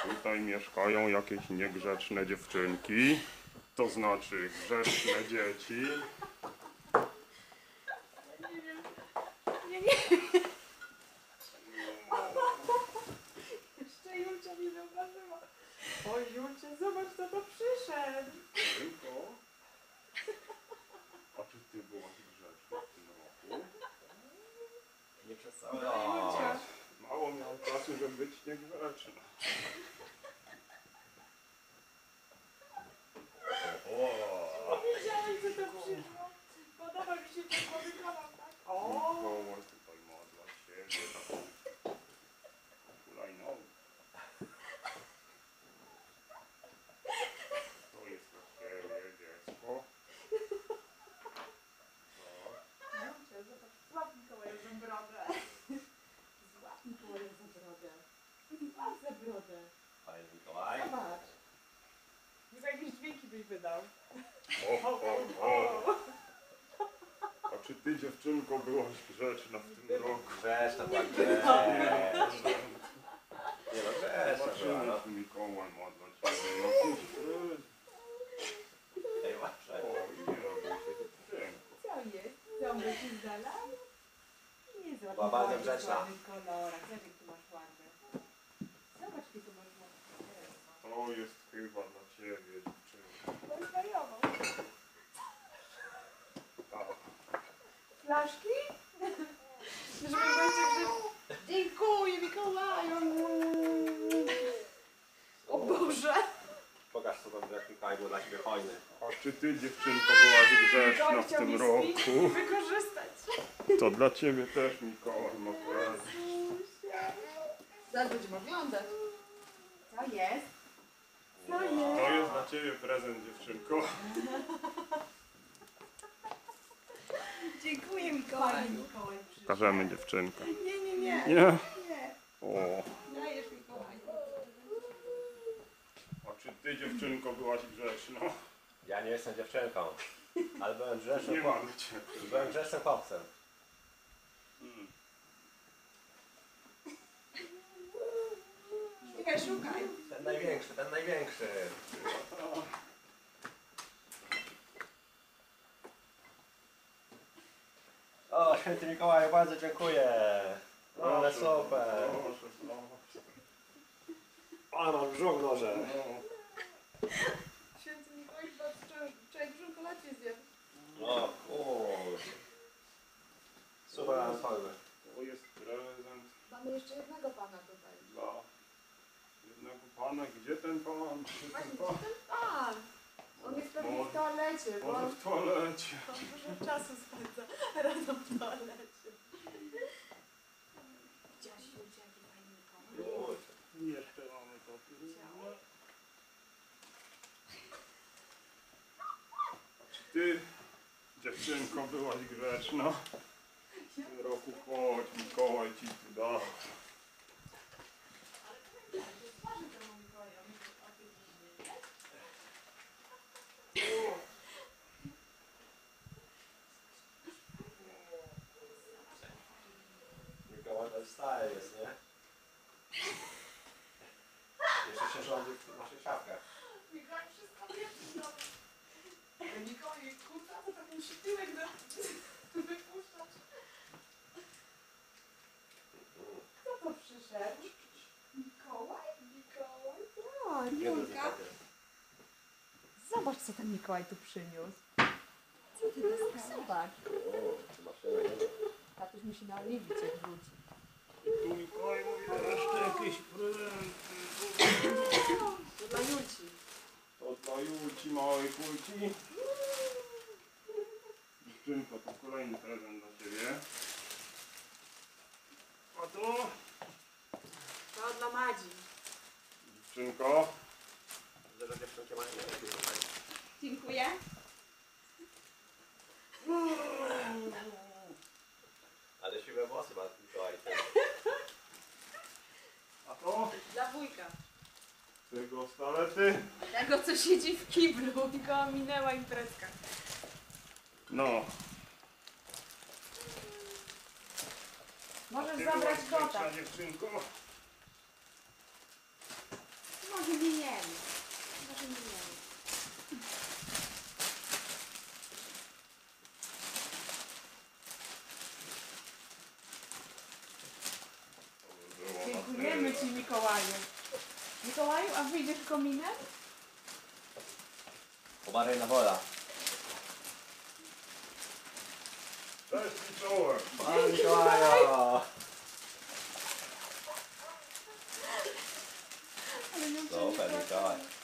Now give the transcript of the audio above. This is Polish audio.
Tutaj mieszkają jakieś niegrzeczne dziewczynki, to znaczy grzeczne dzieci. Nie, nie. Jeszcze Julcia nie zauważyła. O Julcia, zobacz kto to przyszedł. Tylko? A czy ty byłaś grzeczna w tym roku? Nie No, przesadzaj. Julcia. Mało miałam czasu, żeby być niegrzeczna. Nie wiedziałeś co to przyszło. Podoba mi się ten nowy kanał, tak? O! Mikołaj tutaj ma dla siebie taką hulajnogę. To jest dla siebie dziecko. Julcia, zobacz, złap Mikołaja za brodę. Złap Mikołaja za brodę. Złap za brodę. Fajny Mikołaj. Zobacz. Chyba jakieś dźwięki byś wydał. O. A czy ty, dziewczynko, byłaś grzeczna w tym roku? Grzeszna była, Nie grzeszna. Nie no, grzeszna była, Zobaczymy, no. czy Mikołaj ma dla ciebie jakiś prezent. Ej, uważaj. O, nie robię się dziewczynko. Co jest? Co my ci znalazł? Nie zobacz. Była bardzo Mikołaj w grzeczna. ładnych kolorach. Zobacz jak tu masz ładne. Zobacz jakie tu masz ładne. To jest chyba dla ciebie, dziewczynko. To zwariował. Tak. Flaszki? Żeby goście dziękuję Mikołaju. O Boże. Pokaż co tam grzech Mikołaj był dla ciebie hojny. A czy ty, dziewczynko, byłaś grzeczna Mikołaj w chciał tym mnie roku? wykorzystać. To dla ciebie też, Mikołaj, ma prezent. Zaraz będziemy oglądać. Co jest? Co To jest? jest dla ciebie prezent, dziewczynko. Dziękuję Mikołaju. Mikołaj przyszedł. Pokażemy dziewczynkę. Nie, nie, nie. Nie? Nie. O. Dajesz Mikołaju. A czy ty, dziewczynko, byłaś grzeczna? Ja nie jestem dziewczynką, ale byłem grzecznym Nie ma chłopcem. dla ciebie. Byłem grzecznym chłopcem. Mm. Szukaj, szukaj. Ten największy, ten największy. O, święty Mikołaju, bardzo dziękuję. Ale super. Proszę, proszę. Ale mam brzuch w noże. No. Święty Mikołaj chyba wczoraj w szokoladzie zjadł. O kurczę. Super, ale fajny. To jest prezent Mamy jeszcze jednego pana tutaj. dla jednego pana. Gdzie ten pan? Gdzie Właśnie, ten gdzie pan? ten pan? On jest pewnie w toalecie, bo Może on w toalecie. dużo czasu spędza rano w toalecie. Widziałaś Julcia, jaki fajny Mikołaj? Kurczę. Jeszcze mamy to. A czy ty, dziewczynko, byłaś grzeczna? W tym roku chodź, Mikołaj ci tu da. Mikołaj to stary jest, nie? Jeszcze się rządzi w naszych szafkach. Mikołaj wszystko wie w tym domu. Mikołaj, kurwa, to tak musi tyłek wypuszczać. Kto to przyszedł? Mikołaj? Mikołaj? O, Julka. Zobacz, co ten Mikołaj tu przyniósł. Co ty dostałeś? Zobacz. O, maszyna, nie wiem. Tatuś musi naoliwić, jak wróci. Tu Mikołaj mówi, jeszcze jakieś prezenty. To dla Julci. To dla Julci, małej kulci. Dziewczynko, to kolejny prezent dla ciebie. A tu, To dla Madzi. dziewczynko. Widzę, że dziewczynki mają lepiej tutaj. Dziękuję. Ale siwe włosy ma Mikołaj. A to, Dla wujka. tego z toalety. Tego, co siedzi w kiblu i go minęła imprezka. No. Możesz Ty zabrać byłaś kota. grzeczna, dziewczynko. że nie jemy. Chyba, że nie jemy. To by było na Dziękujemy tyle. Ci, Mikołaju. Mikołaju, a wyjdziesz kominem? Pomarejna woda. Cześć i czołem. Pan Mikołaju! Ale nie Super, Mikołaj.